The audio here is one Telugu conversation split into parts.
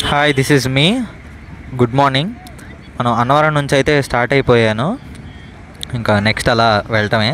Hi, this is me. Good morning. మనం అన్నవరం నుంచి అయితే స్టార్ట్ అయిపోయాను. ఇంకా నెక్స్ట్ అలా వెళ్ళటమే.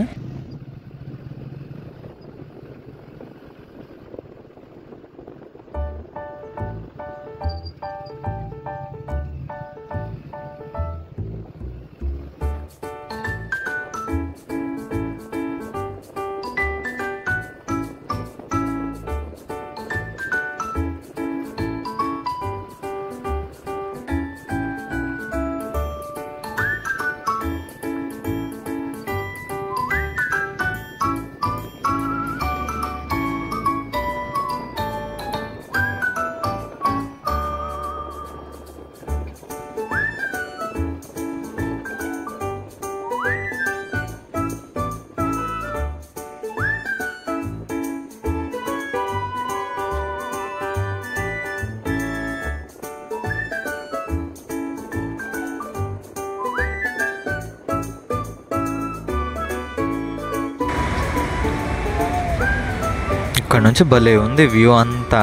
ఇక్కడ నుంచి భలే ఉంది వ్యూ అంతా.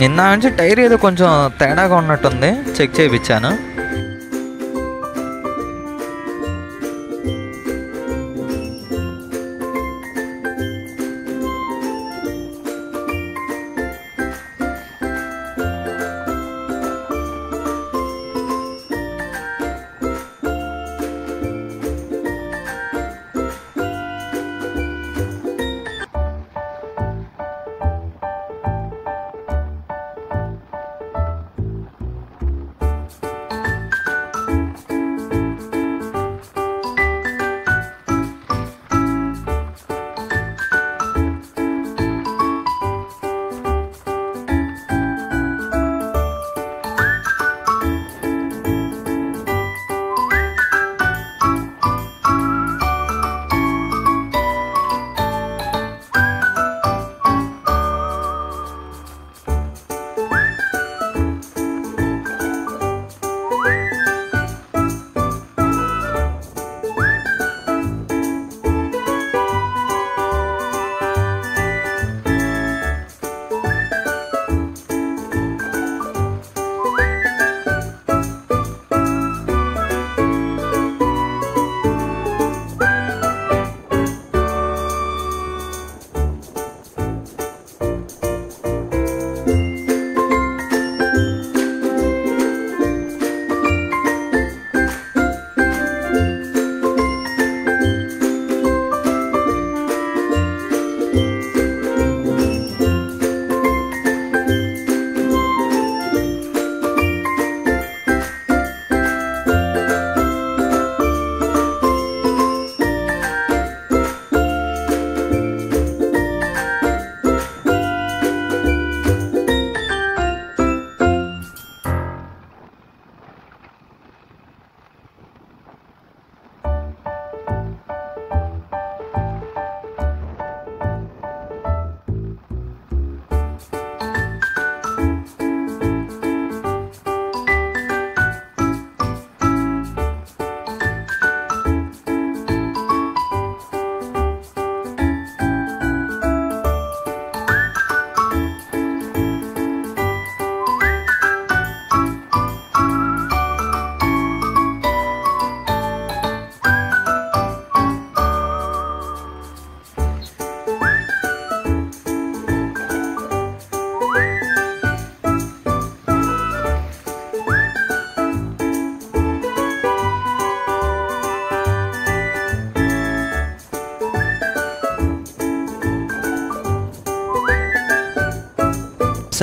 నిన్న నుంచి టైర్ ఏదో కొంచెం తేడాగా ఉన్నట్టుంది, చెక్ చేయించాను.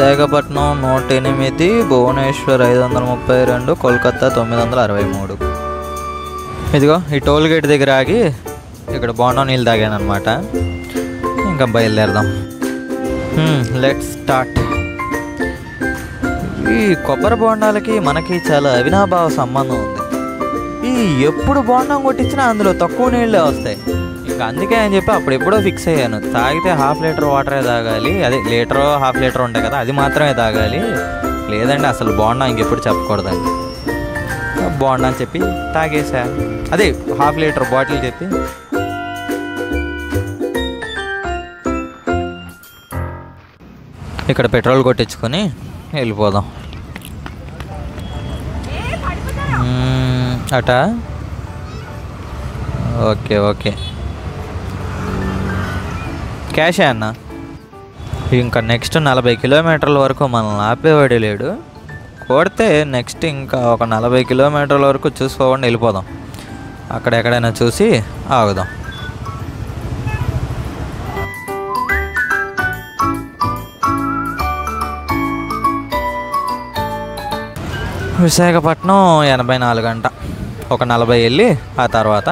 విశాఖపట్నం 108, భువనేశ్వర్ 532, కోల్కతా 963. ఇదిగో ఈ టోల్ గేట్ దగ్గర ఆగి ఇక్కడ బోండా నీళ్ళు తాగాను అనమాట. ఇంకా బయలుదేరదాం. Let's start. ఈ కొబ్బరి బోండాలకి మనకి చాలా అవినాభావ సంబంధం ఉంది. ఈ ఎప్పుడు బోండం కొట్టించినా అందులో తక్కువ నీళ్ళే వస్తాయి. ఇంకా అందుకే అని చెప్పి అప్పుడు ఎప్పుడో ఫిక్స్ అయ్యాను, తాగితే 1/2 లీటర్ వాటరే తాగాలి, అదే లీటరో 1/2 లీటర్ ఉంటాయి కదా అది మాత్రమే తాగాలి, లేదంటే అసలు బోండా ఇంకెప్పుడు చెప్పకూడదండి. బోండా అని చెప్పి తాగేసా, అదే 1/2 లీటర్ బాటిల్ చెప్పి ఇక్కడ పెట్రోల్ కొట్టించుకొని వెళ్ళిపోదాం. అటా ఓకే ఓకే క్యాషే అన్న. ఇంకా నెక్స్ట్ 40 కిలోమీటర్ల వరకు మనల్ని ఆపేవాడే లేడు. కొడితే నెక్స్ట్ ఇంకా ఒక 40 కిలోమీటర్ల వరకు చూసుకోకుండా వెళ్ళిపోదాం. అక్కడెక్కడైనా చూసి ఆగుదాం. విశాఖపట్నం 84 గంట, ఒక 40 వెళ్ళి ఆ తర్వాత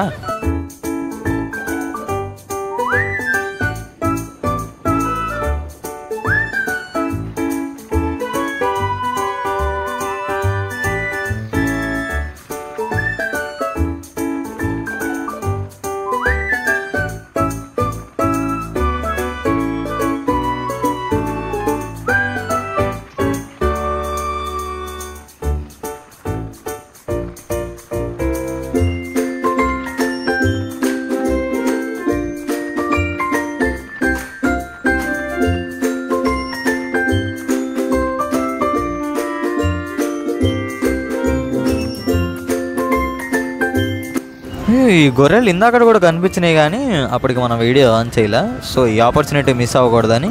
ఈ గొర్రెలు ఇందాక కూడా కనిపించినాయి కానీ అప్పటికి మనం వీడియో ఆన్ చేయలే. సో ఈ ఆపర్చునిటీ మిస్ అవ్వకూడదని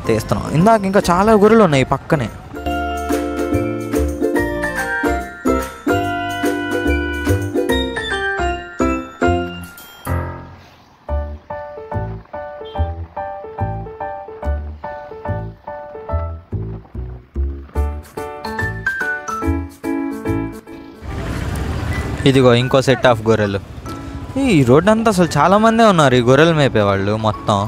తీస్తున్నాం. ఇందాక ఇంకా చాలా గొర్రెలు ఉన్నాయి పక్కనే. ఇదిగో ఇంకో సెట్ ఆఫ్ గొర్రెలు. ఈ రోడ్ అంతా అసలు చాలామందే ఉన్నారు ఈ గొర్రెలు మేపేవాళ్ళు మొత్తం.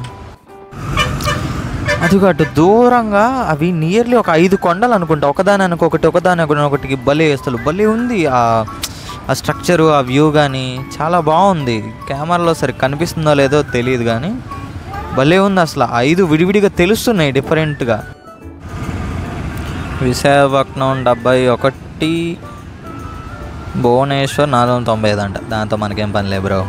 అదిగో అటు దూరంగా అవి నియర్లీ ఒక 5 కొండలు అనుకుంటా, ఒకదానికి భలే అసలు భలే ఉంది. ఆ స్ట్రక్చరు, ఆ వ్యూ కానీ చాలా బాగుంది. కెమెరాలో సరి కనిపిస్తుందో లేదో తెలియదు కానీ భలే ఉంది అసలు. 5 విడివిడిగా తెలుస్తున్నాయి డిఫరెంట్గా. విశాఖపట్నం 71, భువనేశ్వర్ 495 అంట. దాంతో మనకేం పనిలే బ్రో.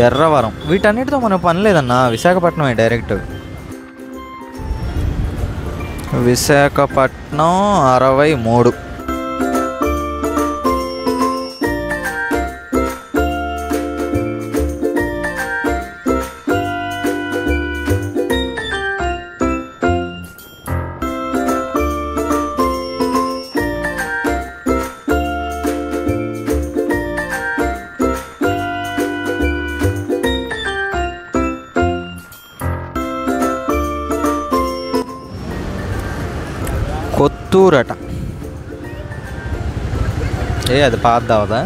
ఎర్రవరం వీటన్నిటితో మనకు పని లేదన్నా. విశాఖపట్నమే డైరెక్ట్. విశాఖపట్నం 63. కొత్తూరట. అది పాతదావదా?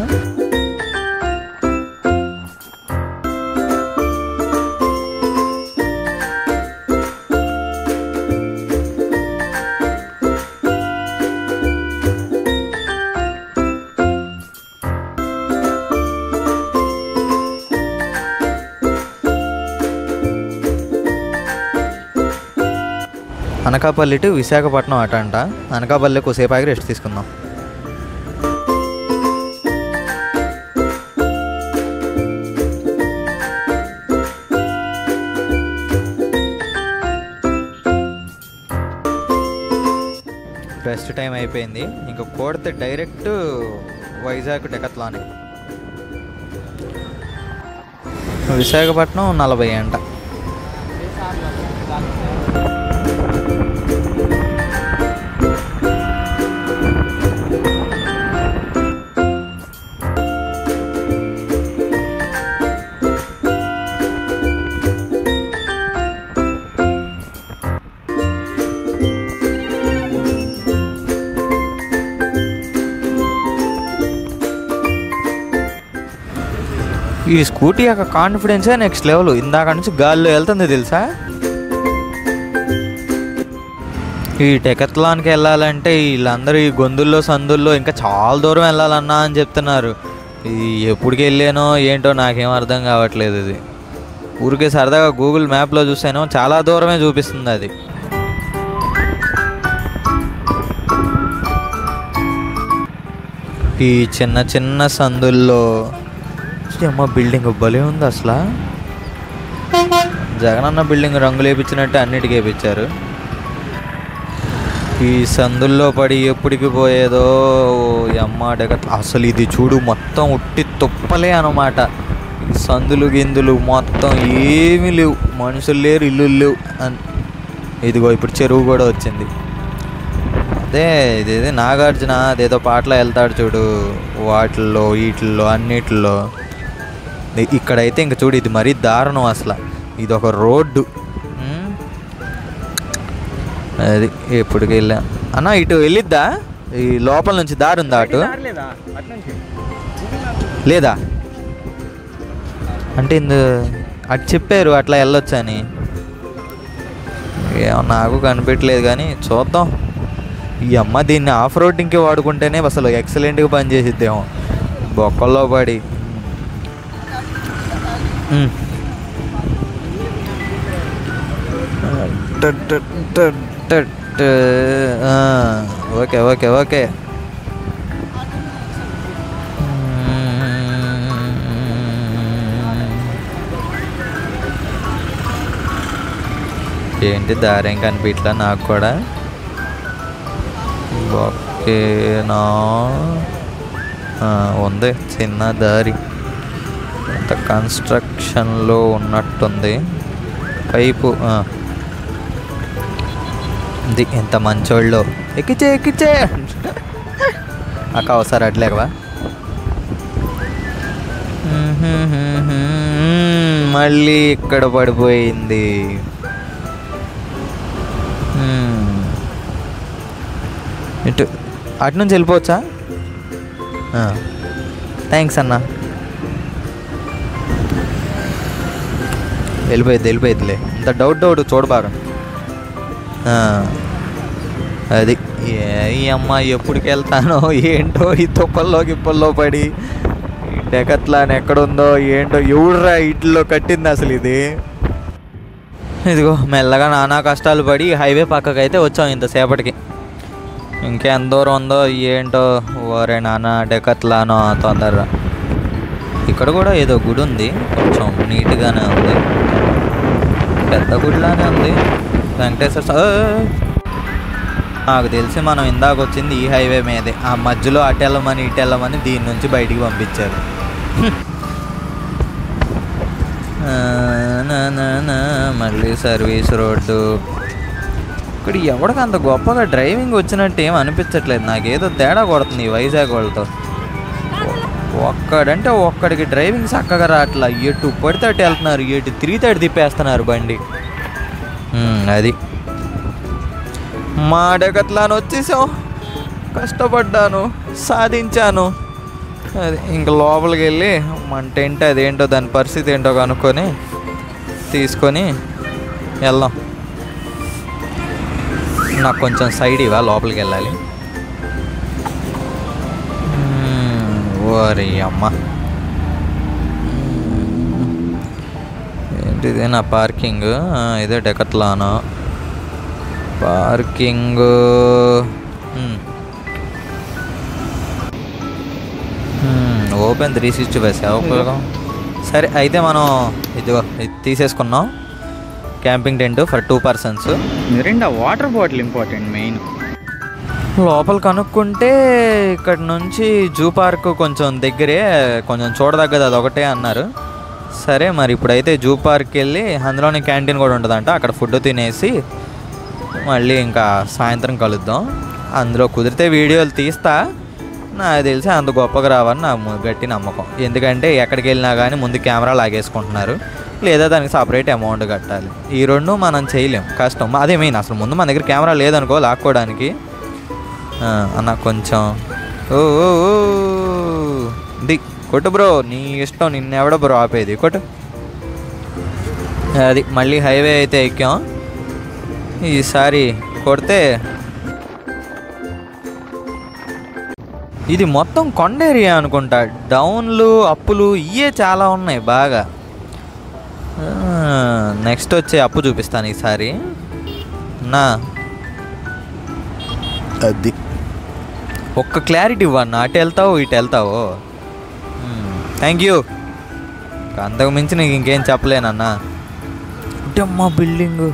అనకాపల్లి టు విశాఖపట్నం అట అంట. అనకాపల్లి కొద్దిసేపు ఆగి రెస్ట్ తీసుకుందాం. రెస్ట్ టైం అయిపోయింది. ఇంకా కోడితే డైరెక్ట్ వైజాగ్ డెకత్లానే. విశాఖపట్నం 40 అంట. ఈ స్కూటీ యొక్క కాన్ఫిడెన్సే నెక్స్ట్ లెవెల్. ఇందాక నుంచి గాల్లో వెళ్తుంది తెలుసా. ఈ డెకత్లాన్కి వెళ్ళాలంటే వీళ్ళందరూ ఈ గొంతుల్లో సందుల్లో ఇంకా చాలా దూరం వెళ్ళాలన్నా అని చెప్తున్నారు. ఇది ఎప్పటికి వెళ్ళానో ఏంటో నాకేం అర్థం కావట్లేదు. ఇది ఊరికే సరదాగా గూగుల్ మ్యాప్లో చూసాను, చాలా దూరమే చూపిస్తుంది అది. ఈ చిన్న చిన్న సందుల్లో అమ్మ బిల్డింగ్ భలే ఉంది అసలు. జగనన్న బిల్డింగ్ రంగులు వేయించినట్టు అన్నిటికీ వేయించారు. ఈ సందుల్లో పడి ఎప్పటికి పోయేదో అమ్మ డెకత్. అసలు ఇది చూడు మొత్తం ఉట్టి తుప్పలే అన్నమాట. సందులు గిందులు మొత్తం ఏమీ లేవు, మనుషులు లేరు, ఇల్లు లేవు. ఇదిగో ఇప్పుడు చెరువు కూడా వచ్చింది. అదే ఇదేది నాగార్జున అదేదో పాటలో వెళ్తాడు చూడు, వాటిల్లో వీటిల్లో అన్నిటిలో. ఇక్కడైతే ఇంక చూడు ఇది మరీ దారుణం అసలు. ఇది ఒక రోడ్డు. అది ఎప్పటికి వెళ్ళా అన్న, ఇటు వెళ్ళిద్దా? ఈ లోపల నుంచి దారి ఉందా అటు? లేదా అంటే అటు చెప్పారు అట్లా వెళ్ళొచ్చని. ఏమో నాకు కనిపించలేదు కానీ చూద్దాం. ఈ అమ్మ దీన్ని ఆఫ్ రోడ్డింగ్కి వాడుకుంటేనే అసలు ఎక్సలెంట్గా పనిచేసిద్దేమో. బొక్కల్లో పడి ఓకే ఓకే ఓకే. ఏంటి దారి ఏం కనిపించట్లా నాకు కూడా. ఓకేనా ఉంది చిన్న దారి, అంత కన్స్ట్రక్షన్లో ఉన్నట్టుంది. పైపు ఇది ఎంత మంచోళ్ళు. ఎక్కిచ్చే ఎక్కిచ్చే అక్క ఒకసారి అట్లేకవా. మళ్ళీ ఇక్కడ పడిపోయింది. ఇటు అటు నుంచి వెళ్ళిపోవచ్చా? థ్యాంక్స్ అన్న. వెళ్ళిపోయిద్దిలే, ఇంత డౌట్ చూడబాగా. అది ఈ అమ్మ ఎప్పటికి వెళ్తానో ఏంటో ఈ తుప్పల్లో గిప్పల్లో పడి. డెకత్లాన్ ఎక్కడుందో ఏంటో, ఎవడురా ఇట్లో కట్టింది అసలు ఇది. ఇదిగో మెల్లగా నానా కష్టాలు పడి హైవే పక్కకైతే వచ్చాం ఇంతసేపటికి. ఇంకెంత దూరం ఉందో ఏంటో. ఓరే నాన్న డెకత్లానో తొందరగా. ఇక్కడ కూడా ఏదో గుడి ఉంది, కొంచెం నీట్గానే ఉంది, పెద్ద గుడిలానే ఉంది. వెంకటేశ్వర నాకు తెలిసి మనం ఇందాక వచ్చింది ఈ హైవే మీదే. ఆ మధ్యలో అటు వెళ్ళమని ఇటు వెళ్ళమని దీని నుంచి బయటికి పంపించారు. మళ్ళీ సర్వీస్ రోడ్డు. ఇక్కడ ఎవడికి అంత గొప్పగా డ్రైవింగ్ వచ్చినట్టు ఏం అనిపించట్లేదు. నాకేదో తేడా కొడుతుంది ఈ వైజాగ్ వాళ్ళతో. ఒక్కడంటే ఒక్కడికి డ్రైవింగ్ చక్కగా రావట్లా. ఎటు పడితే అటు వెళ్తున్నారు, ఎటు తిరిగితే అటు తిప్పేస్తున్నారు బండి. అది మా డెకత్లాన్ వచ్చేసాం. కష్టపడ్డాను, సాధించాను. అది ఇంక లోపలికి వెళ్ళి మన టెంట్ అదేంటో దాని పరిస్థితి ఏంటో కనుక్కొని తీసుకొని వెళ్దాం. నాకు కొంచెం సైడ్ ఇవా, లోపలికి వెళ్ళాలి. ఓరి అమ్మ ఏంటిది నా పార్కింగ్? ఇదే డెకత్లాన్ పార్కింగ్. ఓపెన్ 365 ఉపయోగం. సరే అయితే మనం ఇదిగో ఇది తీసేసుకున్నాం. Camping tent for 2 persons. Mirinda water bottle important main. లోపల కనుక్కుంటే ఇక్కడ నుంచి జూ పార్క్ కొంచెం దగ్గరే, కొంచెం చూడదగ్గది అదొకటే అన్నారు. సరే మరి ఇప్పుడైతే జూ పార్క్కి వెళ్ళి అందులోనే క్యాంటీన్ కూడా ఉంటుందంట, అక్కడ ఫుడ్ తినేసి మళ్ళీ ఇంకా సాయంత్రం కలుద్దాం. అందులో కుదిరితే వీడియోలు తీస్తా. నాకు తెలిసి అంత గొప్పగా రావని నాకు గట్టి నమ్మకం. ఎందుకంటే ఎక్కడికి వెళ్ళినా కానీ ముందు కెమెరా లాగేసుకుంటున్నారు, లేదా దానికి సపరేట్ అమౌంట్ కట్టాలి. ఈ రెండు మనం చేయలేం, కష్టం. అదే మెయిన్. అసలు ముందు మన దగ్గర కెమెరా లేదనుకో లాక్కోవడానికి. అన్న కొంచెం ది కొట్టు బ్రో, నీ ఇష్టం, నిన్నెవడ బ్రో ఆపేది, కొట్టు. అది మళ్ళీ హైవే అయితే ఎక్కాం. ఈసారి కొడితే ఇది మొత్తం కొండ ఏరియా అనుకుంటా. డౌన్లు అప్పులు ఇవే చాలా ఉన్నాయి బాగా. నెక్స్ట్ వచ్చే అప్పు చూపిస్తాను ఈసారి నా. అది ఒక్క క్లారిటీ ఇవ్వన్నా, అటు వెళ్తావు ఇటు వెళ్తావు. Thank you. అంతకు మించి నీకు ఇంకేం చెప్పలేనన్నా. అమ్మా బిల్డింగ్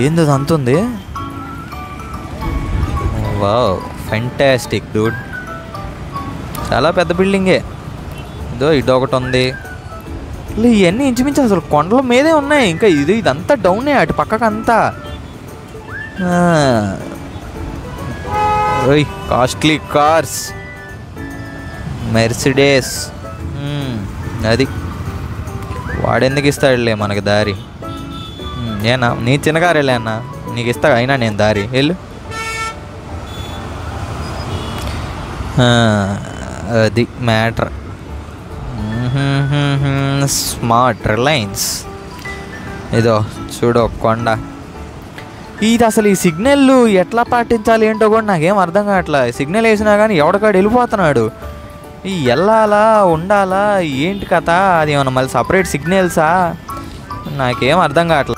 ఏంది అది అంతుంది. Wow fantastic Dude. చాలా పెద్ద బిల్డింగే. ఇదో ఇదొకటి ఉంది. ఇవన్నీ ఇంచుమించు అసలు కొండల మీదే ఉన్నాయి. ఇంకా ఇదంతా డౌనే అటు పక్కకంతా. ఓయ్ కాస్ట్లీ కార్స్, మెర్సిడెస్. అది వాడెందుకు ఇస్తాడులే మనకి దారి. ఏనా నీ చిన్న కారేలే అన్న, నీకు ఇస్తా అయినా నేను దారి వెళ్ళు. అది మ్యాటర్. Smart Reliance. ఇదో చూడు కొండ. ఇది అసలు ఈ సిగ్నల్ ఎట్లా పాటించాలి ఏంటో కూడా నాకేం అర్థం కావట్లా. సిగ్నల్ వేసినా కానీ ఎవడికాడు వెళ్ళిపోతున్నాడు. ఈ వెళ్ళాలా ఉండాలా ఏంటి కథ? అది ఏమన్నా మళ్ళీ సపరేట్ సిగ్నల్సా? నాకేం అర్థం కావట్లా.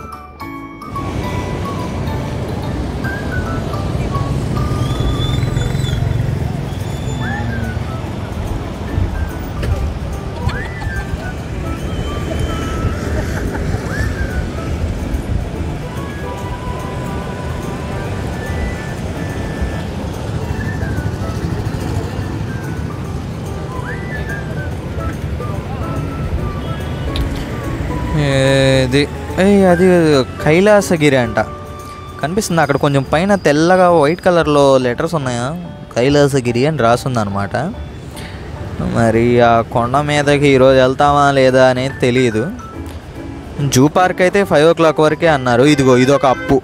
అది కైలాసగిరి అంట. కనిపిస్తుంది అక్కడ కొంచెం పైన తెల్లగా వైట్ కలర్లో లెటర్స్ ఉన్నాయా, కైలాసగిరి అని రాస్తుంది అనమాట. మరి ఆ కొండ మీదకి ఈరోజు వెళ్తామా లేదా అనేది తెలియదు. జూ పార్క్ అయితే 5 o'clock వరకే అన్నారు. ఇదిగో ఇదొక అప్పు.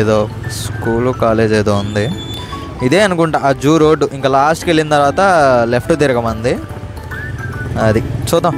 ఏదో స్కూలు కాలేజ్ ఏదో ఉంది. ఇదే అనుకుంటా ఆ జూ రోడ్డు. ఇంకా లాస్ట్కి వెళ్ళిన తర్వాత లెఫ్ట్ తిరగమంది. అది చూద్దాం.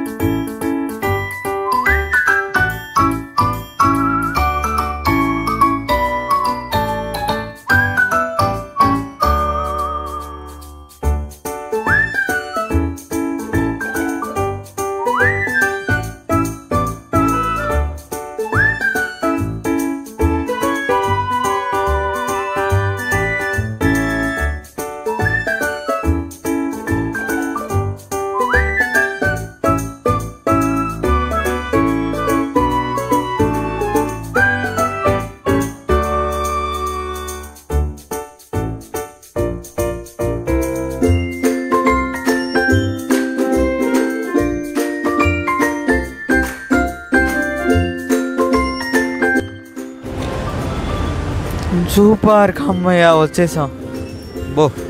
జూ పార్క్ అమ్మయ్య వచ్చేసాం.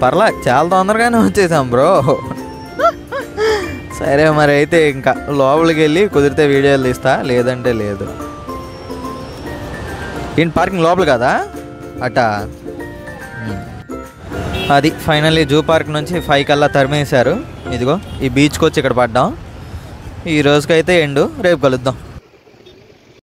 పర్లే చాలా తొందరగానే వచ్చేసాం బ్రో. సరే మరి అయితే ఇంకా లోపలికి వెళ్ళి కుదిరితే వీడియోలు తీస్తా, లేదంటే లేదు. ఏంటి పార్కింగ్ లోపల కదా అట్టా. అది ఫైనల్లీ జూ పార్క్ నుంచి 5 కల్లా తరిమేశారు. ఇదిగో ఈ బీచ్కి వచ్చి ఇక్కడ పడ్డాం. ఈ రోజుకైతే ఎండు, రేపు కలుద్దాం.